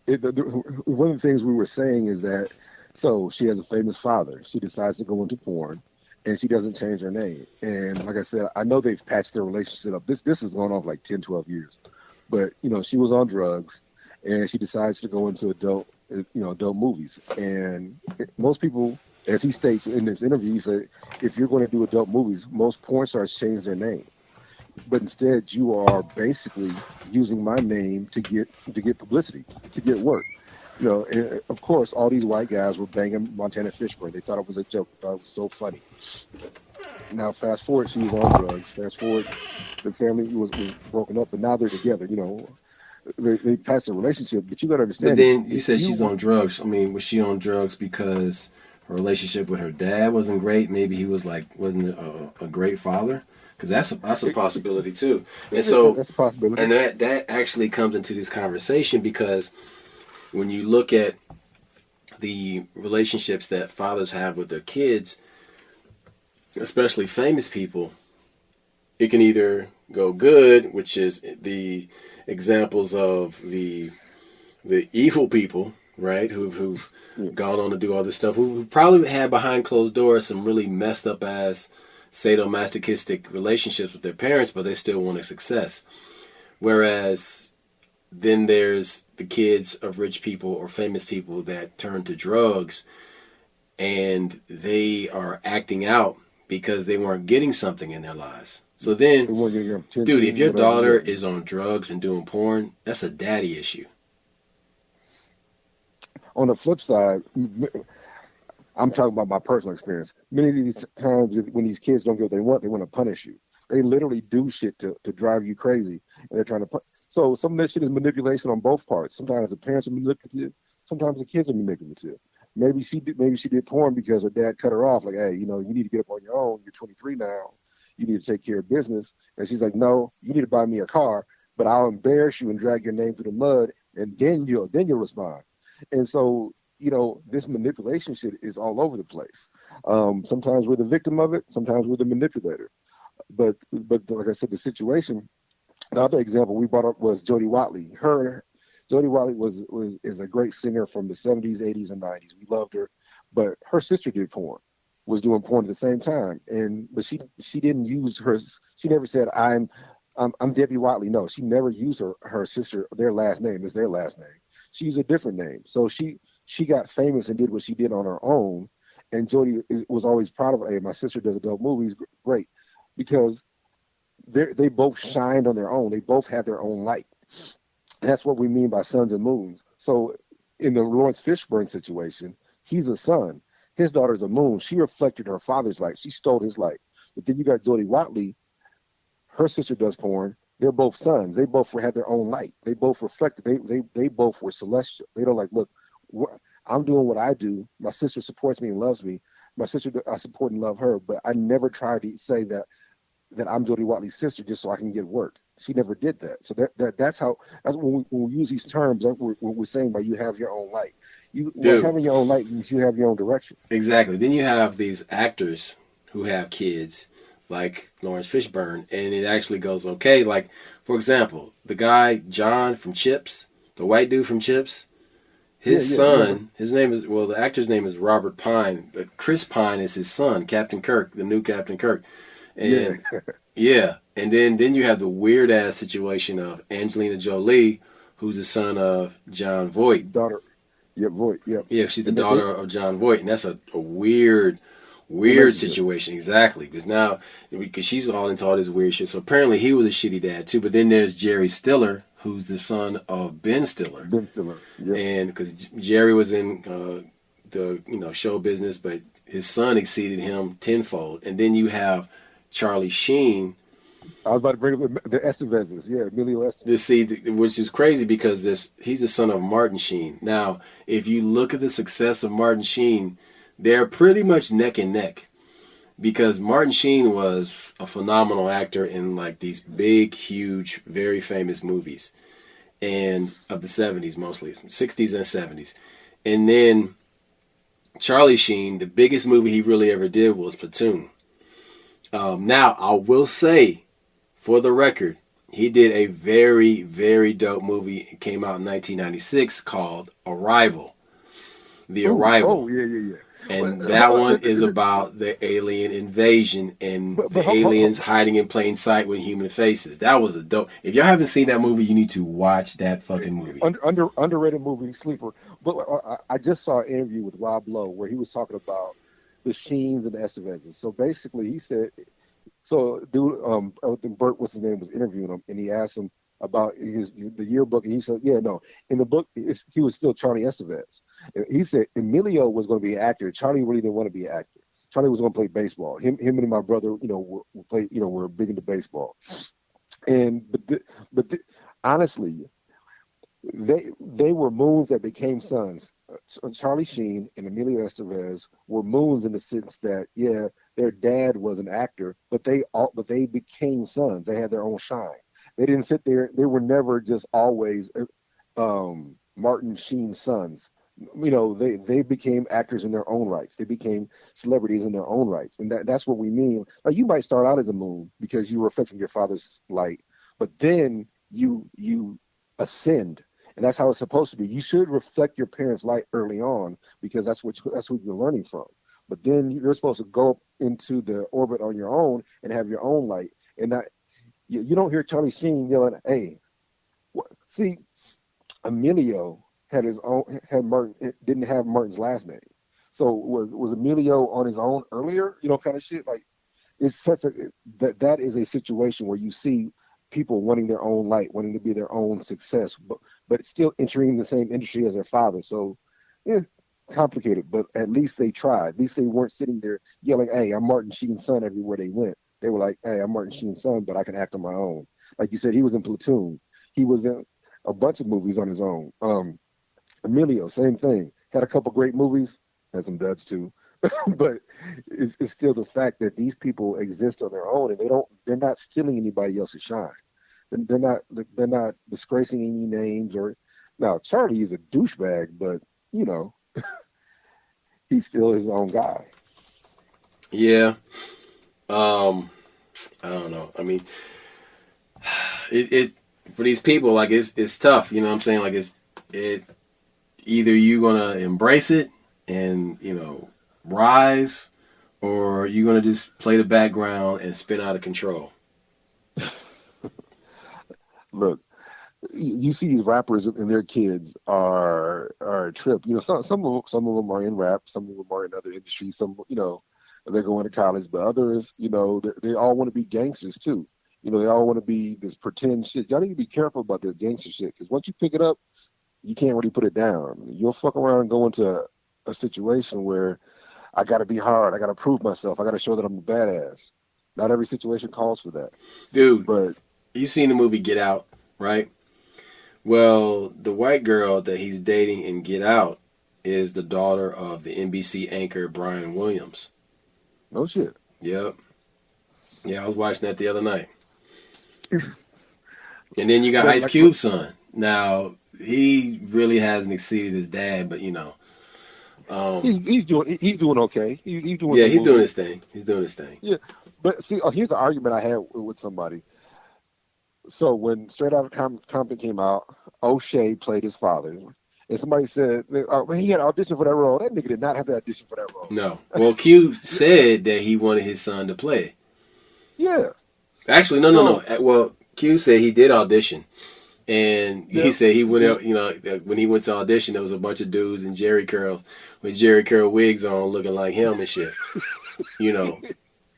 One of the things we were saying is that, so she has a famous father. She decides to go into porn, and she doesn't change her name. And like I said, I know they've patched their relationship up. This is going on for like 10, 12 years. But, she was on drugs, and she decides to go into adult movies. And most people, as he states in this interview, he said, if you're going to do adult movies, most porn stars change their name. But instead, you are basically using my name to get publicity, to get work. And of course, all these white guys were banging Montana Fishburne. They thought it was a joke. They thought it was so funny. Now, fast forward, she was on drugs. Fast forward, the family was broken up, but now they're together. They passed the relationship, but you got to understand. But then you said she's on drugs. I mean, was she on drugs because her relationship with her dad wasn't great? Maybe he wasn't a great father? Because that's a possibility too. And so that's a possibility. And that actually comes into this conversation, because when you look at the relationships that fathers have with their kids, especially famous people, it can either go good, which is the examples of the evil people, right, who've gone on to do all this stuff, who probably had behind closed doors some really messed up ass sadomasochistic relationships with their parents, but they still wanted success. Whereas then there's the kids of rich people or famous people that turn to drugs, and they are acting out because they weren't getting something in their lives. So then, dude, if your daughter is on drugs and doing porn, that's a daddy issue. On the flip side, I'm talking about my personal experience. Many of these times when these kids don't get what they want to punish you. They literally do shit to drive you crazy, and they're trying to So some of this shit is manipulation on both parts. Sometimes the parents are manipulative, sometimes the kids are manipulative. maybe she did porn because her dad cut her off. Like, hey, you need to get up on your own. You're 23 now. You need to take care of business. And she's like, no, you need to buy me a car, but I'll embarrass you and drag your name through the mud, and then you'll respond. And so, this manipulation shit is all over the place. Sometimes we're the victim of it. Sometimes we're the manipulator. But like I said, the situation. Another example we brought up was Jodie Watley. Jodie Watley is a great singer from the 70s, 80s, and 90s. We loved her, but her sister was doing porn at the same time, but she didn't use her. She never said I'm Debbie Watley. No, she never used her sister. Their last name is their last name. She used a different name. So she got famous and did what she did on her own. And Jodie was always proud of her. Hey, my sister does adult movies, great, because they both shined on their own. They both had their own light. That's what we mean by suns and moons. So in the Lawrence Fishburne situation, he's a sun. His daughter's a moon. She reflected her father's light. She stole his light. But then you got Jodie Watley. Her sister does porn. They're both suns. They both had their own light. They both reflected. They both were celestial. They don't like, look, I'm doing what I do. My sister supports me and loves me. My sister, I support and love her. But I never tried to say that I'm Jodie Watley's sister just so I can get work. She never did that. So that's when we use these terms. That's what we're saying by you have your own light. Having your own light means you have your own direction. Exactly. Then you have these actors who have kids, like Lawrence Fishburne, and it actually goes okay. Like, for example, the guy John from Chips, the white dude from Chips, his son, the actor's name is Robert Pine, but Chris Pine is his son, Captain Kirk, the new Captain Kirk. And and then you have the weird ass situation of Angelina Jolie, who's the son of John Voight. Daughter. Yeah, Voight, yeah. Yeah, she's the daughter of John Voight, and that's a weird situation. Exactly. Because she's all into all this weird shit. So apparently he was a shitty dad too. But then there's Jerry Stiller, who's the son of Ben Stiller. Ben Stiller, yeah. And because Jerry was in the show business, but his son exceeded him tenfold. And then you have Charlie Sheen. I was about to bring up the Estevezes, Emilio Estevez. Which is crazy because he's the son of Martin Sheen. Now, if you look at the success of Martin Sheen, they're pretty much neck and neck, because Martin Sheen was a phenomenal actor in like these big, huge, very famous movies, and of the 70s mostly, 60s and 70s. And then Charlie Sheen, the biggest movie he really ever did was Platoon. Now, I will say, for the record, he did a very, very dope movie. It came out in 1996 called Arrival. Arrival. Oh, yeah. And that one is about the alien invasion and the aliens hiding in plain sight with human faces. That was a dope. If y'all haven't seen that movie, you need to watch that fucking movie. Underrated movie, sleeper. But I just saw an interview with Rob Lowe where he was talking about the Sheens and the Estevezes. So basically, he said, Burt, what's his name, was interviewing him, and he asked him about the yearbook, and he said, in the book, he was still Charlie Estevez. And he said Emilio was going to be an actor. Charlie really didn't want to be an actor. Charlie was going to play baseball. Him and my brother, were big into baseball. And honestly, they were moons that became suns. Charlie Sheen and Emilio Estevez were moons in the sense that their dad was an actor, but they became suns. They had their own shine. They didn't sit there. They were never just always Martin Sheen's sons. They became actors in their own rights. They became celebrities in their own rights, and that's what we mean. Like, you might start out as a moon because you were reflecting your father's light, but then you ascend. And that's how it's supposed to be. You should reflect your parents' light early on because that's what you're learning from. But then you're supposed to go up into the orbit on your own and have your own light. And that you don't hear Charlie Sheen yelling, "Hey!" See, Emilio didn't have Martin's last name. So was Emilio on his own earlier? Kind of shit. Like, it's such that is a situation where you see people wanting their own light, wanting to be their own success, but still entering the same industry as their father. So, complicated, but at least they tried. At least they weren't sitting there yelling, "Hey, I'm Martin Sheen's son," everywhere they went. They were like, "Hey, I'm Martin Sheen's son, but I can act on my own." Like you said, he was in Platoon. He was in a bunch of movies on his own. Emilio, same thing. Had a couple great movies, had some duds too. But it's still the fact that these people exist on their own, and they're not stealing anybody else's shine. They're not they're not disgracing any names or. Now Charlie is a douchebag, but you know he's still his own guy. Yeah. I don't know. I mean, it for these people, like it's tough. You know what I'm saying? Like it either you gonna embrace it and rise, or you gonna just play the background and spin out of control. Look, you see these rappers and their kids are a trip. Some of them are in rap, some of them are in other industries. Some they're going to college, but others they all want to be gangsters too. They all want to be this pretend shit. Y'all need to be careful about this gangster shit because once you pick it up, you can't really put it down. You'll fuck around and go into a situation where I got to be hard. I got to prove myself. I got to show that I'm a badass. Not every situation calls for that, dude. But you seen the movie Get Out, right? Well, the white girl that he's dating in Get Out is the daughter of the NBC anchor Brian Williams. No shit. Yep. Yeah, I was watching that the other night. And then you got Ice Cube's son. Now, he really hasn't exceeded his dad, but he's doing okay. He's doing doing his thing. He's doing his thing. Yeah, but see, here's the argument I had with somebody. So when Straight Outta Compton came out, O'Shea played his father, and somebody said when he had auditioned for that role, that nigga did not have to audition for that role. No. Well, Q said that he wanted his son to play it. Yeah. Actually, no. Well, Q said he did audition. And he said he went out, when he went to audition, there was a bunch of dudes in Jerry curl with Jerry curl wigs on looking like him and shit.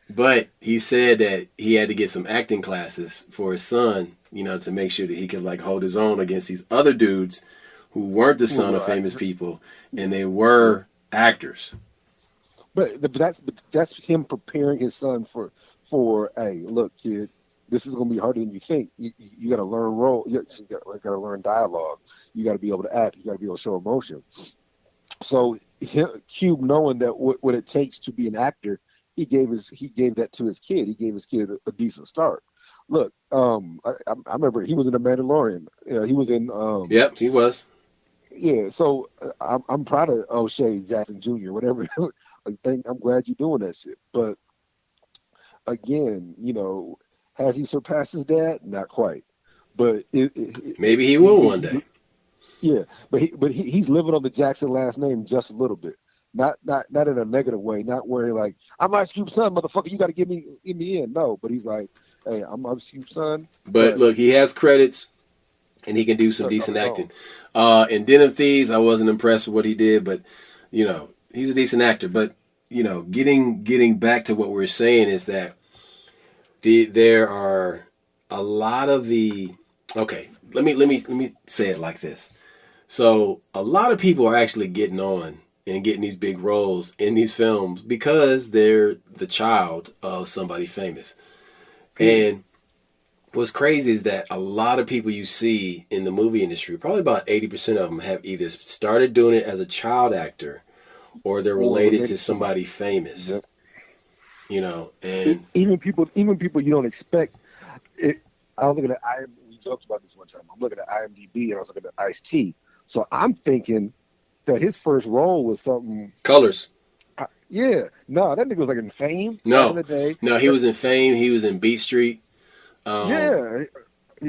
But he said that he had to get some acting classes for his son, to make sure that he could like hold his own against these other dudes who weren't the son of famous people and they were actors. But that's him preparing his son for hey, look, kid, this is going to be harder than you think. You got to learn role. You got to learn dialogue. You got to be able to act. You got to be able to show emotion. So Cube, knowing that what it takes to be an actor, he gave that to his kid. He gave his kid a decent start. Look, I remember he was in The Mandalorian. He was in. Yep, he was. Yeah, so I'm proud of O'Shea Jackson Jr. Whatever. I'm glad you're doing that shit. But again, has he surpassed his dad? Not quite. But maybe he will one day. Yeah, but he's living on the Jackson last name just a little bit. Not in a negative way. Not where like I'm Ice Cube's son, motherfucker. You got to get me in. No, but he's like, hey, I'm Ice Cube's son. But look, he has credits, and he can do some decent acting. In Den of Thieves, I wasn't impressed with what he did, but he's a decent actor. But getting back to what we're saying is that there are a lot of the okay. Let me say it like this. So a lot of people are actually getting on and getting these big roles in these films because they're the child of somebody famous. And what's crazy is that a lot of people you see in the movie industry, probably about 80% of them have either started doing it as a child actor or they're related to somebody famous. Yep. And even people you don't expect it. I was looking at we talked about this one time. I'm looking at IMDb and I was looking at Ice-T. So I'm thinking that his first role was something. Colors. Yeah. No, that nigga was like in Fame. No. Back in the day. No, he was in Fame. He was in Beat Street. Yeah.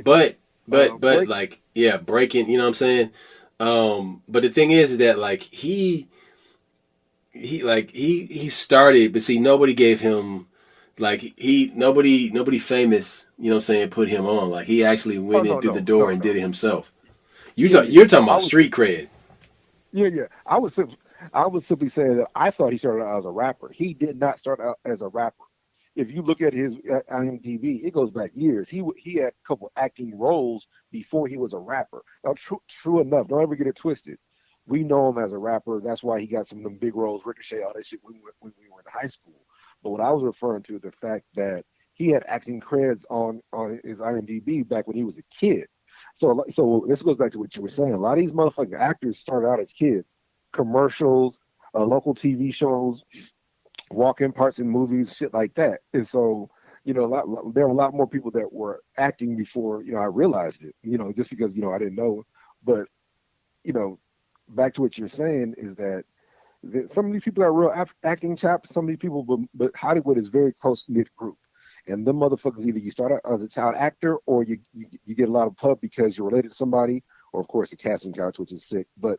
But like, yeah, breaking, you know what I'm saying? But the thing is that like he started, but see, nobody gave him like nobody famous, you know what I'm saying, put him on. Like he actually went in through the door and did it himself. You're talking about street cred. Yeah. I was simply saying that I thought he started out as a rapper. He did not start out as a rapper. If you look at his IMDb, it goes back years. He had a couple acting roles before he was a rapper. Now, true enough, don't ever get it twisted. We know him as a rapper. That's why he got some of them big roles, Ricochet, all that shit when we were in high school. But what I was referring to, the fact that he had acting creds on his IMDb back when he was a kid. So this goes back to what you were saying. A lot of these motherfucking actors started out as kids. commercials, local TV shows, walk-in parts in movies, shit like that. And so, there were a lot more people that were acting before, I realized it, just because, I didn't know. But, you know, back to what you're saying is that some of these people are real acting chops. Some of these people, but Hollywood is a very close-knit group. And them motherfuckers, either you start out as a child actor or you get a lot of pub because you're related to somebody, or of course a casting couch, which is sick. But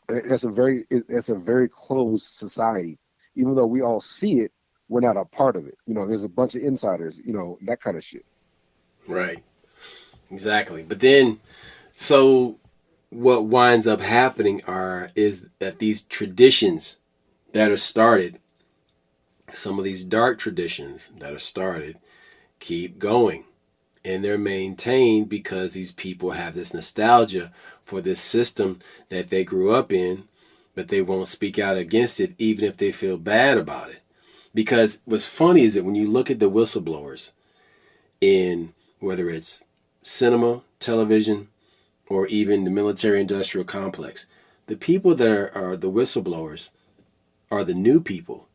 it's a very closed society. Even though we all see it, we're not a part of it. There's a bunch of insiders, that kind of shit. Right. Exactly. But then, so what winds up happening is that these traditions that are started, some of these dark traditions that are started, keep going. And they're maintained because these people have this nostalgia for this system that they grew up in, but they won't speak out against it even if they feel bad about it. Because what's funny is that when you look at the whistleblowers in whether it's cinema, television, or even the military-industrial complex, the people that are the whistleblowers are the new people.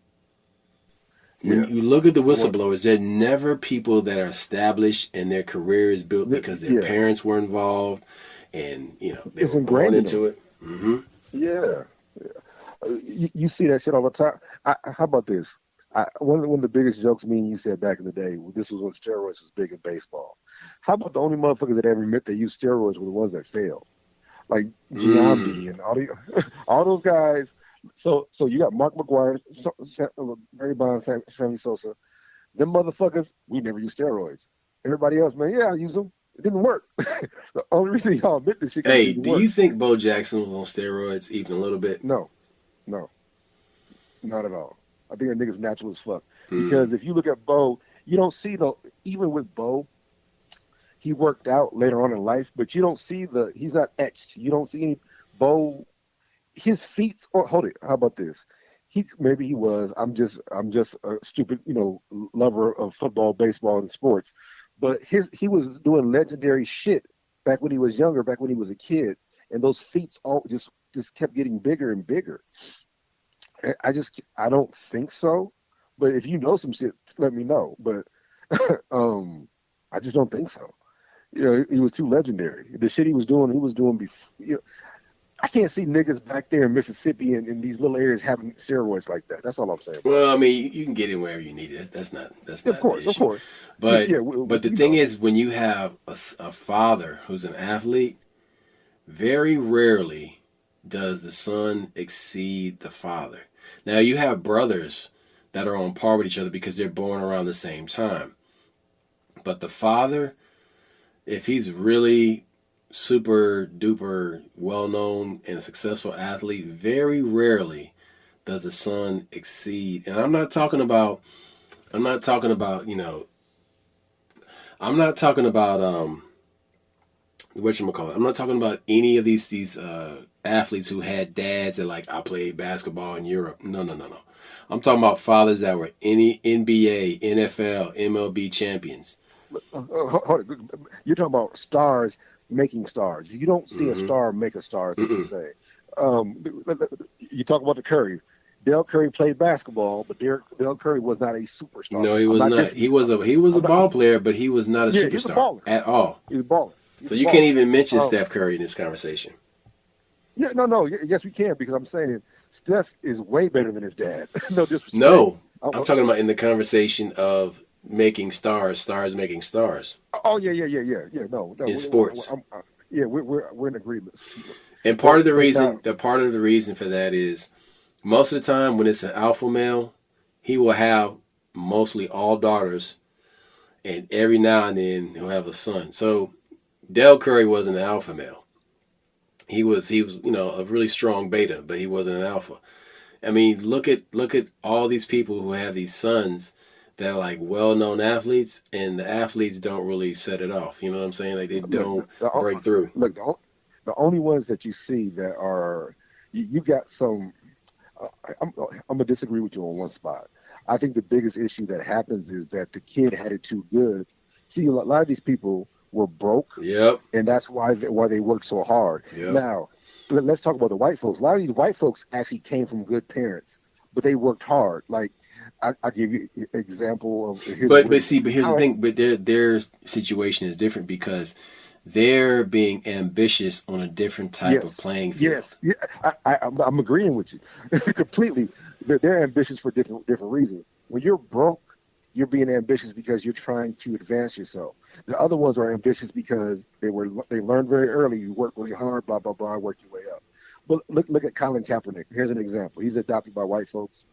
When you look at the whistleblowers, they're never people that are established and their career is built because their parents were involved and, they were born into it. Mm-hmm. Yeah. You see that shit all the time. How about this? One of the biggest jokes me and you said back in the day, this was when steroids was big in baseball. How about the only motherfuckers that ever admit they used steroids were the ones that failed? Like Giambi and all those guys. So you got Mark McGuire, Barry Bonds, Sammy Sosa. Them motherfuckers, we never used steroids. Everybody else, man, I used them. It didn't work. The only reason y'all admit this shit. Hey, do you think Bo Jackson was on steroids even a little bit? No, not at all. I think that nigga's natural as fuck. Because if you look at Bo, you don't see even with Bo, he worked out later on in life, but you don't see he's not etched. You don't see any Bo, his feet, hold it, how about this? Maybe he was, I'm just a stupid, lover of football, baseball, and sports. But he was doing legendary shit back when he was younger, back when he was a kid. And those feet all just kept getting bigger and bigger. I don't think so, but if you know some shit, let me know. But I just don't think so. He was too legendary. The shit he was doing before. I can't see niggas back there in Mississippi and in these little areas having steroids like that. That's all I'm saying. Well, I mean, you can get it wherever you need it. That's not of course, of course. But the thing is, when you have a father who's an athlete, very rarely does the son exceed the father. Now, you have brothers that are on par with each other because they're born around the same time. But the father, if he's really super duper well-known and successful athlete, very rarely does the son exceed. And I'm not talking about whatchamacallit. I'm not talking about any of these athletes who had dads that I played basketball in Europe. No. I'm talking about fathers that were any NBA, NFL, MLB champions. Hold it. You're talking about stars making stars. You don't see a star make a star, as you say. You talk about the Currys. Dell Curry played basketball, but Dell Curry was not a superstar. No, he was not. He was a ball player, but he was not a superstar at all. He's a baller. So you can't even mention Steph Curry in this conversation. Yeah, no. Yes, we can, because I'm saying Steph is way better than his dad. No disrespect. No, I'm talking about in the conversation of making stars making stars. Oh yeah. No, in sports. We're in agreement. And part of the reason for that is most of the time when it's an alpha male, he will have mostly all daughters, and every now and then he'll have a son. So Dell Curry wasn't an alpha male. He was a really strong beta, but he wasn't an alpha. I mean, look at all these people who have these sons that are well-known athletes, and the athletes don't really set it off. You know what I'm saying? They don't break through. Look, the only ones that you see that are, you got some. I'm gonna disagree with you on one spot. I think the biggest issue that happens is that the kid had it too good. See, a lot of these people were broke. Yep. And that's why they worked so hard. Yep. Now, let's talk about the white folks. A lot of these white folks actually came from good parents, but they worked hard. Like I give you an example of here's a weird. But here's the thing. But their situation is different because they're being ambitious on a different type of Yes, playing field. yes, yeah. I'm agreeing with you completely. They're ambitious for different reasons. When you're broke, you're being ambitious because you're trying to advance yourself. The other ones are ambitious because they learned very early. You work really hard, blah blah blah, work your way up. But look at Colin Kaepernick. Here's an example. He's adopted by white folks.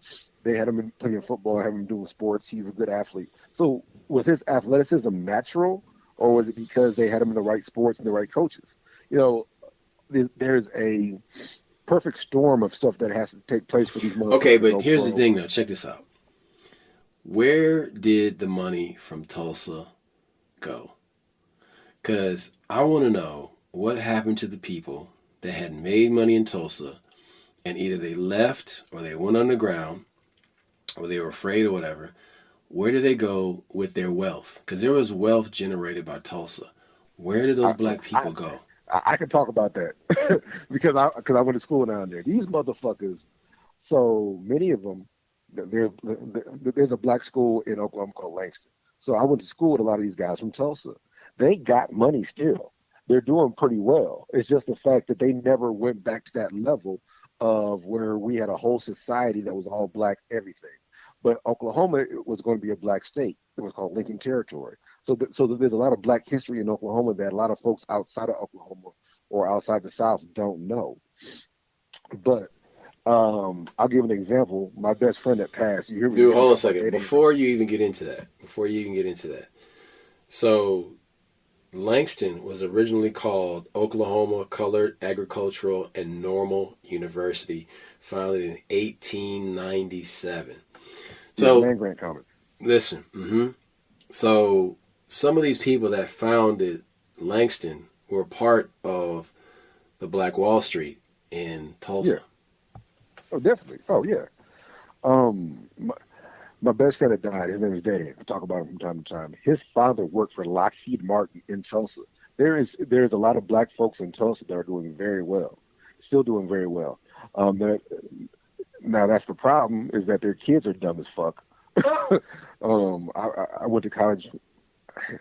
They had him playing football, have him doing sports. He's a good athlete. So was his athleticism natural, or was it because they had him in the right sports and the right coaches? You know, there's a perfect storm of stuff that has to take place for these motherfuckers. Okay, but here's the thing, though. Check this out. Where did the money from Tulsa go? Because I want to know what happened to the people that had made money in Tulsa and either they left or they went underground or they were afraid or whatever. Where did they go with their wealth? Because there was wealth generated by Tulsa. Where did those black people go? I can talk about that because I went to school down there. These motherfuckers, so many of them, there's a black school in Oklahoma called Langston. So I went to school with a lot of these guys from Tulsa. They got money still. They're doing pretty well. It's just the fact that they never went back to that level of where we had a whole society that was all black everything. But Oklahoma was going to be a black state. It was called Lincoln Territory. So there's a lot of black history in Oklahoma that a lot of folks outside of Oklahoma or outside the South don't know. But I'll give an example. My best friend that passed. You hear me? Dude, hold on a second. Before you even get into that. So Langston was originally called Oklahoma Colored Agricultural and Normal University, founded in 1897. So, land grant comment. Listen, so some of these people that founded Langston were part of the Black Wall Street in Tulsa. Yeah. Oh, definitely. Oh, yeah. My best friend that died, his name is Daddy. I talk about him from time to time. His father worked for Lockheed Martin in Tulsa. There's a lot of black folks in Tulsa that are doing very well, still doing very well. Now that's the problem, is that their kids are dumb as fuck. I went to college.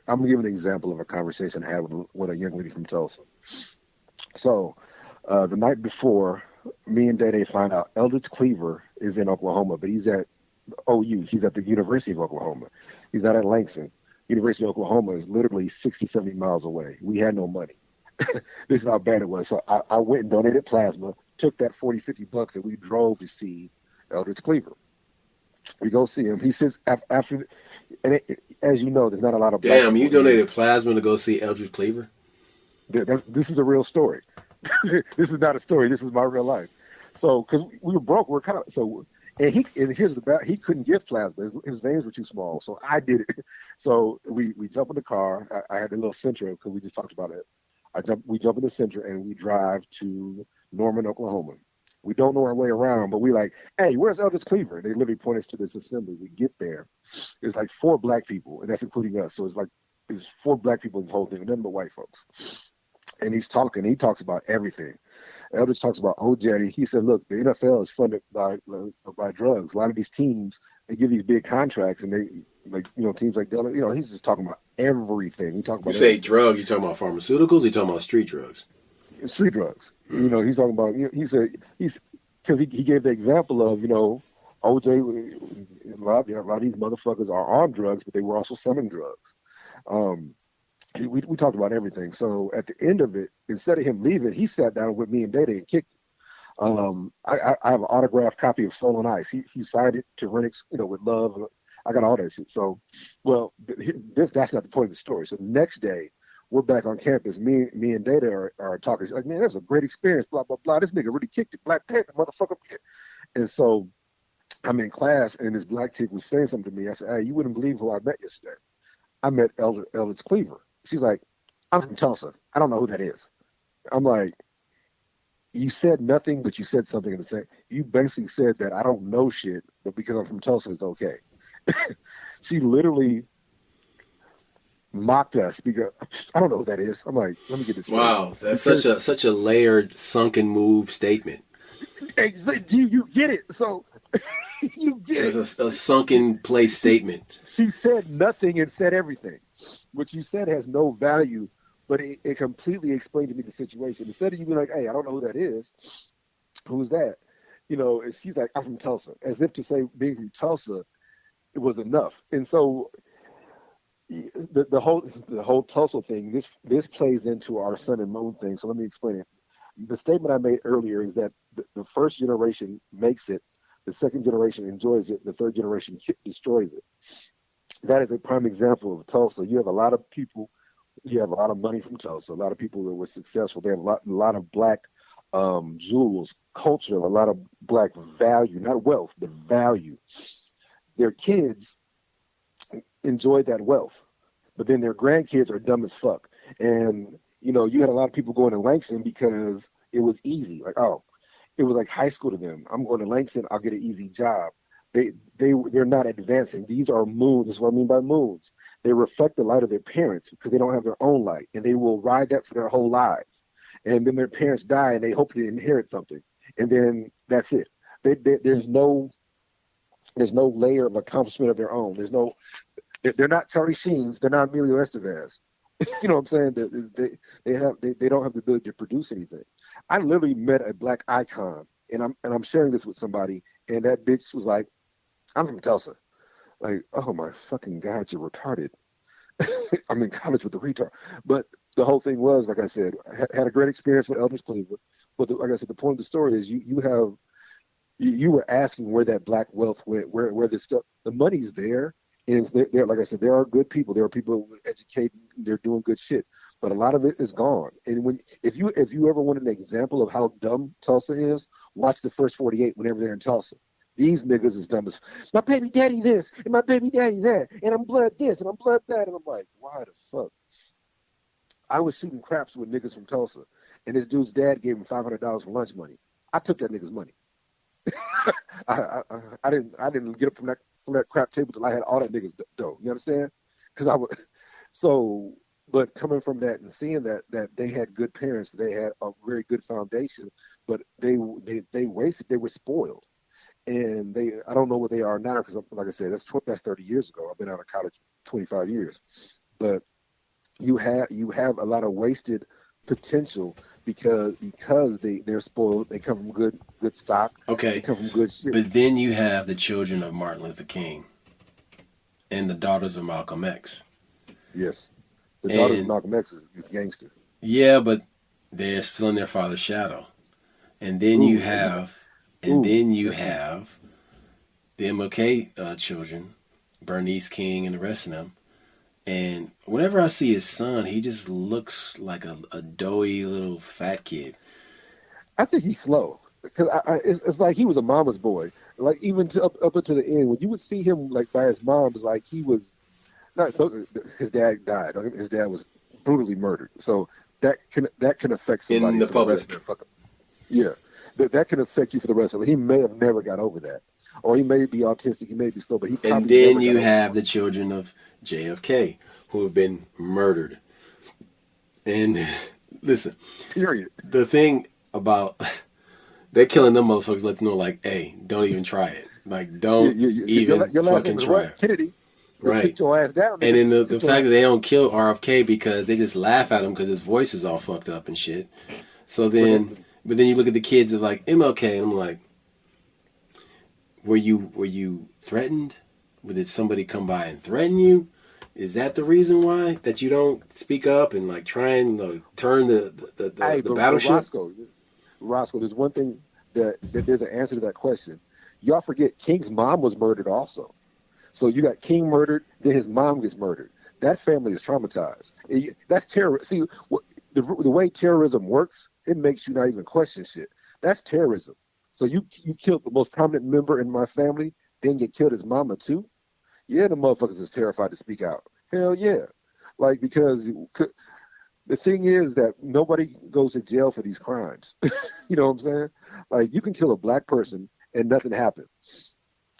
I'm gonna give an example of a conversation I had with a young lady from Tulsa. So the night before, me and Day find out Eldridge Cleaver is in Oklahoma, but he's at OU. He's at the University of Oklahoma. He's not at Langston. University of Oklahoma is literally 60, 70 miles away. We had no money. This is how bad it was. So I went and donated plasma, took that 40, 50 bucks, and we drove to see Eldridge Cleaver. We go see him. He sits after, and as you know, there's not a lot of black Damn, you donated plasma to go see Eldridge Cleaver? This is a real story. This is not a story. This is my real life. So, because we were broke, we're kind of, so, and here's the bad, he couldn't give plasma. His veins were too small. So I did it. So we jump in the car. I had a little Sentra because we just talked about it. We jump in the Sentra and we drive to Norman, Oklahoma. We don't know our way around, but we like, hey, where's Eldridge Cleaver? And they literally point us to this assembly. We get there. It's like 4 black people, and that's including us. So it's 4 black people in the whole thing, and nothing but white folks. And he's talking. He talks about everything. Eldridge talks about OJ. He said, look, the NFL is funded by drugs. A lot of these teams, they give these big contracts, and they, teams like Dillon, he's just talking about everything. He talking about. You say drugs, you talking about pharmaceuticals? You talking about street drugs? Street drugs. He's talking about. He said because he gave the example of OJ. A lot of these motherfuckers are on drugs, but they were also selling drugs. We talked about everything. So at the end of it, instead of him leaving, he sat down with me and Day and kicked it. I have an autographed copy of Soul on Ice. He signed it to Renix, with love. I got all that shit. So, well, that's not the point of the story. So the next day, we're back on campus. Me and Data are talking. She's like, man, that was a great experience. Blah blah blah. This nigga really kicked it. Black Panther, motherfucker. And so I'm in class, and this black chick was saying something to me. I said, hey, you wouldn't believe who I met yesterday. I met Eldridge Cleaver. She's like, I'm from Tulsa. I don't know who that is. I'm like, you said nothing, but you said something in the same. You basically said that I don't know shit, but because I'm from Tulsa, it's okay. She literally mocked us because I don't know who that is. I'm like, let me get this straight. Wow, that's Because such a layered, sunken move statement. you get it. So you get That's it. a sunken place She statement. she said nothing and said everything. What you said has no value, but it completely explained to me the situation. Instead of you being like, hey, I don't know who that is. Who's that? And she's like, I'm from Tulsa, as if to say being from Tulsa it was enough. And so the whole Tulsa thing, this plays into our sun and moon thing. So let me explain it. The statement I made earlier is that the first generation makes it, the second generation enjoys it, the third generation destroys it. That is a prime example of Tulsa. You have a lot of people, you have a lot of money from Tulsa, a lot of people that were successful. They have a lot of black jewels, culture, a lot of black value, not wealth, but value. Their kids enjoy that wealth, but then their grandkids are dumb as fuck. And you had a lot of people going to Langston because it was easy. Like, oh, it was like high school to them. I'm going to Langston, I'll get an easy job. They're not advancing. These are moons. That's what I mean by moons. They reflect the light of their parents because they don't have their own light, and they will ride that for their whole lives. And then their parents die, and they hope to inherit something, and then that's it. There's no layer of accomplishment of their own. They're not Charlie Sheens. They're not Emilio Estevez. You know what I'm saying? They don't have the ability to produce anything. I literally met a black icon, and I'm sharing this with somebody, and that bitch was like, "I'm from Tulsa." Like, oh my fucking God, you're retarded. I'm in college with the retard. But the whole thing was, like I said, had a great experience with Elvis Cleveland. But like I said, the point of the story is you were asking where that black wealth went, where this stuff, the money's there. And it's there, like I said, there are good people. There are people educating. They're doing good shit, but a lot of it is gone. And if you ever want an example of how dumb Tulsa is, watch the first 48 whenever they're in Tulsa. These niggas is dumb as my baby daddy this and my baby daddy that, and I'm blood this and I'm blood that, and I'm like, why the fuck? I was shooting craps with niggas from Tulsa, and this dude's dad gave him $500 for lunch money. I took that nigga's money. I didn't get up from that crap table till I had all that niggas dough. You understand? Because I would. So, but coming from that and seeing that they had good parents, they had a very good foundation, but they wasted. They were spoiled, and I don't know what they are now because, like I said, that's 30 years ago. I've been out of college 25 years, but you have a lot of wasted potential because they're spoiled. They come from good stock. Okay. They come from good shit. But then you have the children of Martin Luther King and the daughters of Malcolm X. Yes. The daughters of Malcolm X is gangster. Yeah, but they're still in their father's shadow. And then you have the MLK children, Bernice King and the rest of them. And whenever I see his son, he just looks like a doughy little fat kid. I think he's slow because it's like he was a mama's boy. Like even up until the end, when you would see him like by his mom's, like he was not. His dad died. His dad was brutally murdered. So that can affect somebody In the for public. The rest of their fucking, yeah, that can affect you for the rest of it. He may have never got over that, or he may be autistic. He may be slow, but he probably. And then never you got have over the children of JFK who have been murdered. And listen, period. The thing about they're killing them motherfuckers lets them know, like, hey, don't even try it. Like, don't even your last fucking name is try what? it. Kennedy. Right. Sit your ass down. And then the fact that they don't kill RFK because they just laugh at him because his voice is all fucked up and shit. So then, but then you look at the kids of like MLK, and I'm like, were you threatened? Did somebody come by and threaten you? Is that the reason why that you don't speak up and like try and turn the battleship? Roscoe, there's one thing that there's an answer to that question. Y'all forget King's mom was murdered also. So you got King murdered, then his mom gets murdered. That family is traumatized. That's terror. See, the way terrorism works, it makes you not even question shit. That's terrorism. So you killed the most prominent member in my family, then you killed his mama too? Yeah, the motherfuckers is terrified to speak out. Hell yeah. Like, because the thing is that nobody goes to jail for these crimes. You know what I'm saying? Like, you can kill a black person and nothing happens.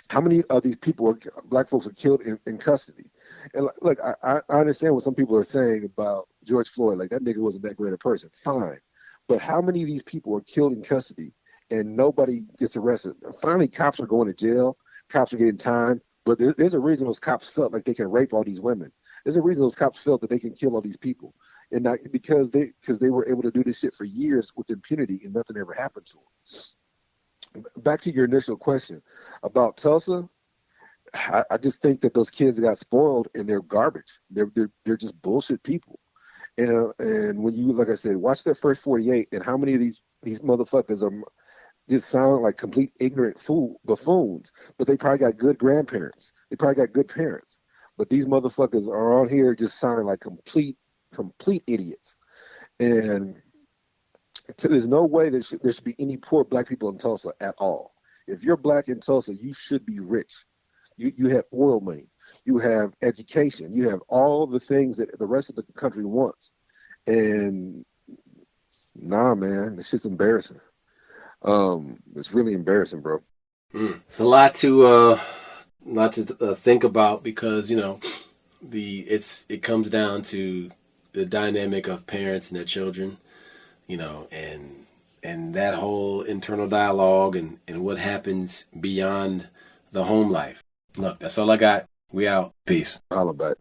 How many of these people, black folks, are killed in custody? And look, I understand what some people are saying about George Floyd. Like, that nigga wasn't that great a person. Fine. But how many of these people are killed in custody and nobody gets arrested? Finally, cops are going to jail. Cops are getting time. But there's a reason those cops felt like they can rape all these women. There's a reason those cops felt that they can kill all these people. And not because they were able to do this shit for years with impunity and nothing ever happened to them. Back to your initial question about Tulsa, I just think that those kids got spoiled and they're garbage. They're just bullshit people. And when you, like I said, watch that first 48 and how many of these motherfuckers are just sound like complete ignorant buffoons, but they probably got good grandparents. They probably got good parents. But these motherfuckers are on here just sounding like complete idiots. And there's no way there should be any poor black people in Tulsa at all. If you're black in Tulsa, you should be rich. You have oil money. You have education. You have all the things that the rest of the country wants. And nah, man, this shit's embarrassing. It's really embarrassing, bro. It's a lot to think about because it comes down to the dynamic of parents and their children, and that whole internal dialogue and what happens beyond the home life. Look, that's all I got. We out. Peace. Holla back.